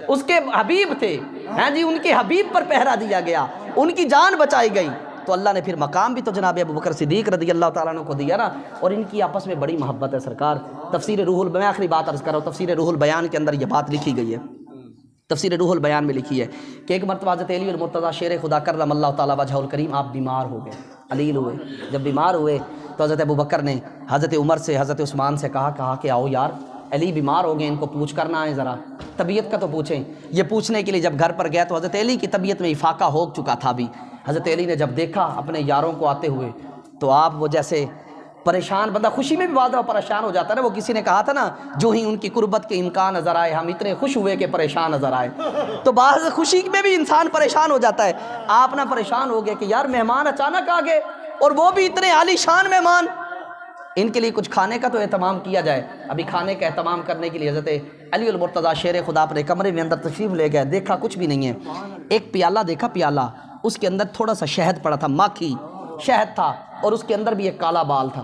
Speaker 2: اس کے حبیب تھے, ہاں جی, ان کے حبیب پر پہرا دیا گیا, ان کی جان بچائی گئی. تو اللہ نے پھر مقام بھی تو جناب ابو بکر صدیق رضی اللہ تعالیٰ عنہ کو دیا نا. اور ان کی آپس میں بڑی محبت ہے سرکار. تفسیر روح البیان, میں آخری بات عرض کر رہا ہوں, تفسیر روح البیان کے اندر یہ بات لکھی گئی ہے. تفسیر روح البیان میں لکھی ہے کہ ایک مرتبہ حضرت علی المرتضیٰ شیر خدا کرم اللہ تعالیٰ وجہہ الکریم آپ بیمار ہو گئے, علیل ہوئے. جب بیمار ہوئے تو حضرت ابو بکر نے حضرت عمر سے, حضرت عثمان سے کہا کہ آؤ یار علی بیمار ہو گئے, ان کو پوچھ کر نہ آئیں, ذرا طبیعت کا تو پوچھیں. یہ پوچھنے کے لیے جب گھر پر گیا تو حضرت علی کی طبیعت میں افاقہ ہو چکا تھا بھی. حضرت علی نے جب دیکھا اپنے یاروں کو آتے ہوئے تو آپ وہ جیسے پریشان, بندہ خوشی میں بھی بعض دفعہ پریشان ہو جاتا ہے نا. وہ کسی نے کہا تھا نا, جو ہی ان کی قربت کے امکان نظر آئے ہم اتنے خوش ہوئے کہ پریشان نظر آئے. تو بعض خوشی میں بھی انسان پریشان ہو جاتا ہے. آپ نہ پریشان ہو گئے کہ یار مہمان اچانک آ گئے, اور وہ بھی اتنے عالی شان مہمان, ان کے لیے کچھ کھانے کا تو اہتمام کیا جائے. ابھی کھانے کا اہتمام کرنے کے لیے حضرت علی المرتضیٰ شیر خدا اپنے کمرے میں اندر تشریف لے گئے. دیکھا کچھ بھی نہیں ہے. ایک پیالہ دیکھا, پیالہ اس کے اندر تھوڑا سا شہد پڑا تھا, ماکھی شہد تھا, اور اس کے اندر بھی ایک کالا بال تھا.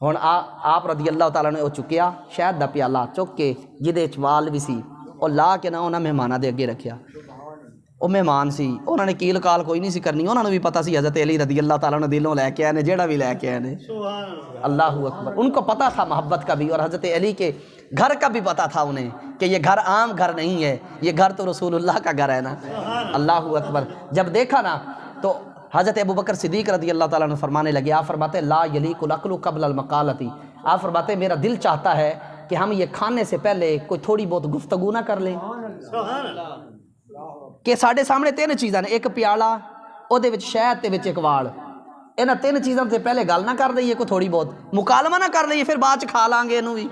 Speaker 2: ہن آپ رضی اللہ تعالیٰ نے وہ چکیا شہد دا پیالہ چک کے جہدے وال بھی سی, اور لا کے نہ انہاں مہماناں دے اگے رکھیا. وہ مہمان سی, انہوں نے کیل کال کوئی نہیں سی کرنی. انہوں نے بھی پتہ سی حضرت علی رضی اللہ تعالیٰ نے دلوں لے کے آئے نے, جیڑا بھی لے کے آئے نے. اللہ اکبر. ان کو پتہ تھا محبت کا بھی, اور حضرت علی کے گھر کا بھی پتہ تھا انہیں کہ یہ گھر عام گھر نہیں ہے, یہ گھر تو رسول اللہ کا گھر ہے نا. اللہ اکبر. جب دیکھا نا تو حضرت ابو بکر صدیق رضی اللہ تعالیٰ نے فرمانے لگے. آپ فرماتے لا یلیق العقل قبل المقالتی. آپ فرماتے میرا دل چاہتا ہے کہ ہم یہ کھانے سے پہلے کوئی تھوڑی بہت گفتگو نہ کر لیں. کہ ساڈے سامنے تین چیزاں نے, ایک پیالہ, او دے وچ شہد تے وچ ایک وال. انہاں تین چیزاں تے پہلے گل نہ کر لئیے, کوئی تھوڑی بہت مکالمہ نہ کر لئیے, پھر بعد چ کھا لیں گے انہوں بھی.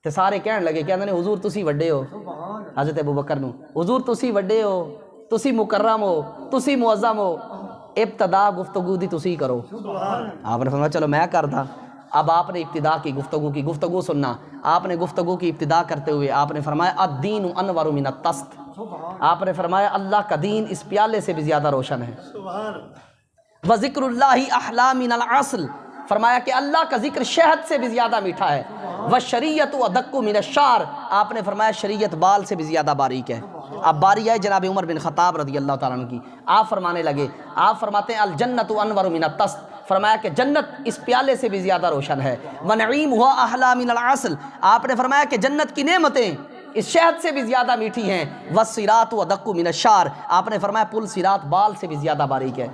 Speaker 2: تے سارے کہن لگے, کہندے نے حضور تسی وڈے ہو. حضرت ابو بکر نو, حضور تسی وڈے ہو, تسی مکرم ہو, تسی معظم ہو, ابتدا گفتگو دی تسی کرو. آپ نے فرمایا چلو میں کردا. اب آپ نے ابتدا کی گفتگو سننا. آپ نے گفتگو کی ابتدا کرتے ہوئے آپ نے فرمایا الدین انور من الطست. آپ نے فرمایا اللہ کا دین اس پیالے سے بھی زیادہ روشن ہے. وذکر اللہ احلی من العسل. فرمایا کہ اللہ کا ذکر شہد سے بھی زیادہ میٹھا ہے. والشریعت ادق من الشعر. آپ نے فرمایا شریعت بال سے بھی زیادہ باریک ہے. اب باری ہے جناب عمر بن خطاب رضی اللہ تعالیٰ عنہ کی. آپ فرمانے لگے, آپ فرماتے ہیں الجنت انور من الطست. فرمایا کہ جنت اس پیالے سے بھی زیادہ روشن ہے. ونعیم ہوا احلی من العسل. آپ نے فرمایا کہ جنت کی نعمتیں اس شہد سے بھی زیادہ میٹھی ہیں. والصراط ادق من الشعر. آپ نے فرمایا پل صراط بال سے بھی زیادہ باریک ہے.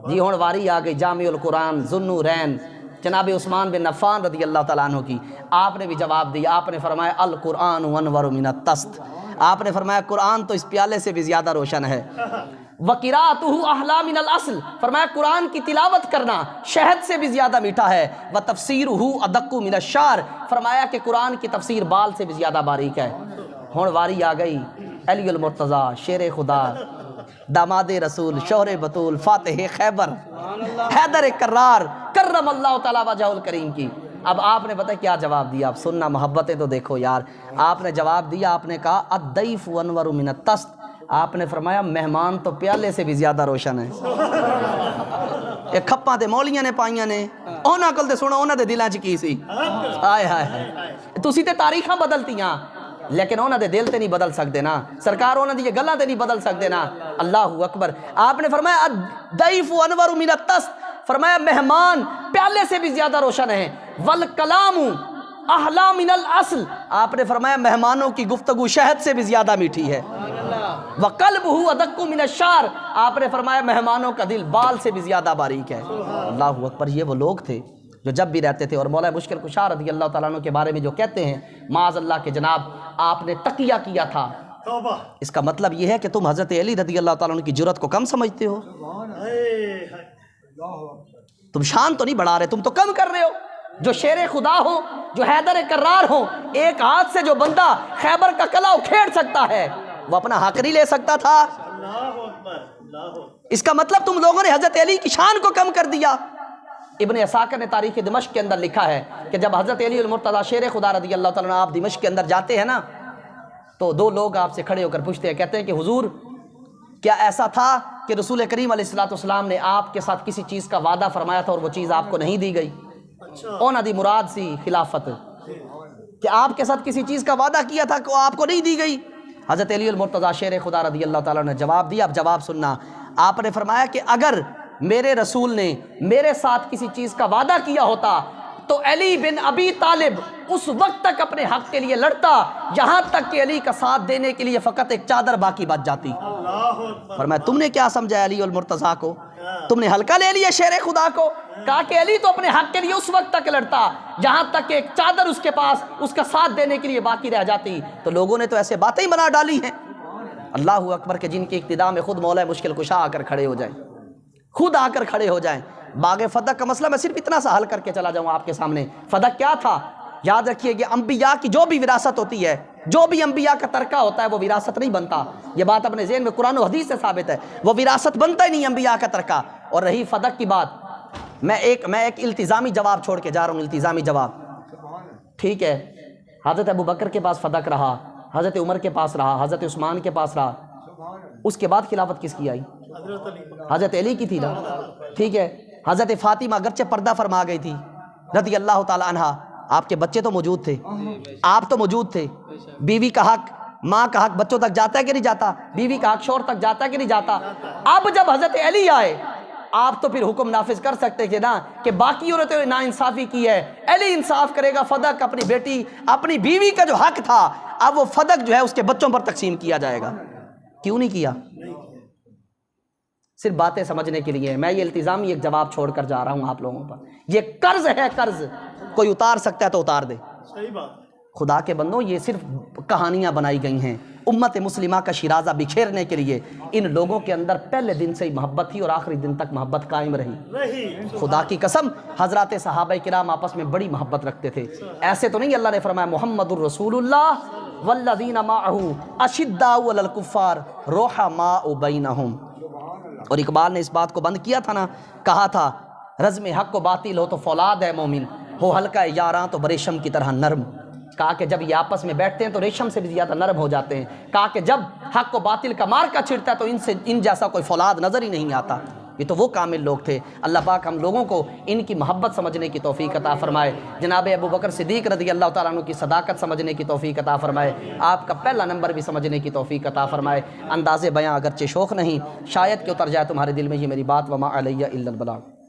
Speaker 2: جی ہوں واری آ گئی جامع القرآن ذوالنورین جناب عثمان بن عفان رضی اللہ تعالیٰ عنہ کی. آپ نے بھی جواب دیا. آپ نے فرمایا القرآن انور من الطست. آپ نے فرمایا قرآن تو اس پیالے سے بھی زیادہ روشن ہے. وقراءتہ احلی من الاصل. فرمایا قرآن کی تلاوت کرنا شہد سے بھی زیادہ میٹھا ہے. وتفسیرہ ادق من الشعر. فرمایا کہ قرآن کی تفسیر بال سے بھی زیادہ باریک ہے. ہوں واری آ گئی علی المرتضیٰ شیر خدا داماد رسول شوہر بطول فاتح خیبر حیدر کرار کرم اللہ تعالیٰ وجہ الکریم کی. اب آپ نے پتہ کیا جواب دیا؟ اب سننا محبتیں تو دیکھو یار. آپ نے جواب دیا, آپ نے کہا الضیف انور من الطست. آپ نے فرمایا مہمان تو پیالے سے بھی زیادہ روشن ہے. یہ کھپاں تے مولیاں نے پائیاں نے انہاں کول تے سنو انہاں دے دلاں چ کی سی. ہائے ہائے تسی تے تاریخاں بدلتیاں لیکن انہاں دے دل تے نہیں بدل سکدے نا. سرکار انہاں دی گلاں تے نہیں بدل سکدے نا. اللہ اکبر. آپ نے فرمایا الضیف انور من الطست. فرمایا مہمان پیالے سے بھی زیادہ روشن ہے. والکلام احلی من الاصل. آپ نے فرمایا مہمانوں کی گفتگو شہد سے بھی زیادہ میٹھی ہے. وقلبہ ادق من الشعر. آپ نے فرمایا مہمانوں کا دل بال سے بھی زیادہ باریک ہے. اللہ اکبر. یہ وہ لوگ تھے جو جب بھی رہتے تھے. اور مولا مشکل کشا رضی اللہ تعالیٰ عنہ کے بارے میں جو کہتے ہیں معاذ اللہ کہ جناب آپ نے تقیہ کیا تھا. اس کا مطلب یہ ہے کہ تم حضرت علی رضی اللہ تعالیٰ عنہ کی جرأت کو کم سمجھتے ہو. تم شان تو نہیں بڑھا رہے, تم تو کم کر رہے ہو. جو شیر خدا ہو, جو حیدر کرار ہو, ایک ہاتھ سے جو بندہ خیبر کا قلعہ اکھیڑ سکتا ہے وہ اپنا حق نہیں لے سکتا تھا. اس کا مطلب تم لوگوں نے حضرت علی کی شان کو کم کر دیا. ابن عساکر نے تاریخ دمشق کے اندر لکھا ہے کہ جب حضرت علی المرتضیٰ شیر خدا رضی اللہ تعالیٰ عنہ آپ دمشق کے اندر جاتے ہیں نا تو دو لوگ آپ سے کھڑے ہو کر پوچھتے ہیں, کہتے ہیں کہ حضور کیا ایسا تھا کہ رسول کریم علیہ الصلوۃ والسلام نے آپ کے ساتھ کسی چیز کا وعدہ فرمایا تھا اور وہ چیز آپ کو نہیں دی گئی؟ اونا دی مراد سی خلافت, کہ آپ کے ساتھ کسی چیز کا وعدہ کیا تھا کہ وہ آپ کو نہیں دی گئی. حضرت علی المرتضیٰ شیر خدا رضی اللہ تعالیٰ نے جواب دیا. اب جواب سننا. آپ نے فرمایا کہ اگر میرے رسول نے میرے ساتھ کسی چیز کا وعدہ کیا ہوتا تو علی بن ابی طالب اس وقت تک اپنے حق کے لیے لڑتا یہاں تک کہ علی کا ساتھ دینے کے لیے فقط ایک چادر باقی بچ جاتی. فرمایا تم نے کیا سمجھا علی المرتضیٰ کو؟ تم نے ہلکا لے لیا شیر خدا کو. کہا کہ علی تو اپنے حق کے لیے اس وقت تک لڑتا جہاں تک کہ ایک چادر اس کے پاس اس کا ساتھ دینے کے لیے باقی رہ جاتی. تو لوگوں نے تو ایسے باتیں ہی بنا ڈالی ہیں. اللہ اکبر کہ جن کی اقتداء میں خود مولا مشکل کشا آ کر کھڑے ہو جائیں, خود آ کر کھڑے ہو جائیں. باغ فدق کا مسئلہ میں صرف اتنا سا حل کر کے چلا جاؤں آپ کے سامنے. فدق کیا تھا؟ یاد رکھیے کہ انبیاء کی جو بھی وراثت ہوتی ہے, جو بھی انبیاء کا ترکہ ہوتا ہے وہ وراثت نہیں بنتا. یہ بات اپنے ذہن میں قرآن و حدیث سے ثابت ہے. وہ وراثت بنتا ہی نہیں انبیاء کا ترکہ. اور رہی فدق کی بات, میں ایک التزامی جواب چھوڑ کے جا رہا ہوں. التزامی جواب ٹھیک ہے. حضرت ابو بکر کے پاس فدق رہا, حضرت عمر کے پاس رہا, حضرت عثمان کے پاس رہا. اس کے بعد خلافت کس کی آئی؟ حضرت علی کی تھی نا. ٹھیک ہے. حضرت فاطمہ اگرچہ پردہ فرما گئی تھی رضی اللہ تعالی عنہا, آپ کے بچے تو موجود تھے, آپ تو موجود تھے. بیوی کا حق, ماں کا حق بچوں تک جاتا ہے کہ نہیں جاتا؟ بیوی کا حق شوہر تک جاتا ہے کہ نہیں جاتا؟ اب جب حضرت علی آئے آپ تو پھر حکم نافذ کر سکتے تھے نا کہ باقیوں نے تو نا انصافی کی ہے, علی انصاف کرے گا. فدق اپنی بیٹی اپنی بیوی کا جو حق تھا اب وہ فدق جو ہے اس کے بچوں پر تقسیم کیا جائے گا. کیوں نہیں کیا؟ صرف باتیں سمجھنے کے لیے. میں یہ التزامی ایک جواب چھوڑ کر جا رہا ہوں آپ لوگوں پر. یہ قرض ہے, قرض. کوئی اتار سکتا ہے تو اتار دے.
Speaker 1: صحیح بات.
Speaker 2: خدا کے بندوں یہ صرف کہانیاں بنائی گئی ہیں امت مسلمہ کا شیرازہ بکھیرنے کے لیے. ان لوگوں کے اندر پہلے دن سے ہی محبت تھی اور آخری دن تک محبت قائم رہی. خدا کی قسم حضرات صحابہ کرام آپس میں بڑی محبت رکھتے تھے. ایسے تو نہیں اللہ نے فرمایا محمد الرسول اللہ والذین معہ اشداء علی الکفار رحماء بینہم. اور اقبال نے اس بات کو بند کیا تھا نا, کہا تھا رزم حق و باطل ہو تو فولاد ہے مومن, ہو حلقہ یاراں تو بریشم کی طرح نرم، کہا کہ جب یہ آپس میں بیٹھتے ہیں تو ریشم سے بھی زیادہ نرم ہو جاتے ہیں، کہا کہ جب حق و باطل کا مارکا چھڑتا ہے تو ان جیسا کوئی فولاد نظر ہی نہیں آتا۔ یہ تو وہ کامل لوگ تھے۔ اللہ پاک ہم لوگوں کو ان کی محبت سمجھنے کی توفیق عطا فرمائے، جناب ابو بکر صدیق رضی اللہ تعالیٰ عنہ کی صداقت سمجھنے کی توفیق عطا فرمائے، آپ کا پہلا نمبر بھی سمجھنے کی توفیق عطا فرمائے۔ انداز بیاں اگرچہ شوق نہیں، شاید کہ اتر جائے تمہارے دل میں یہ میری بات، وما علیہ الا البلاغ۔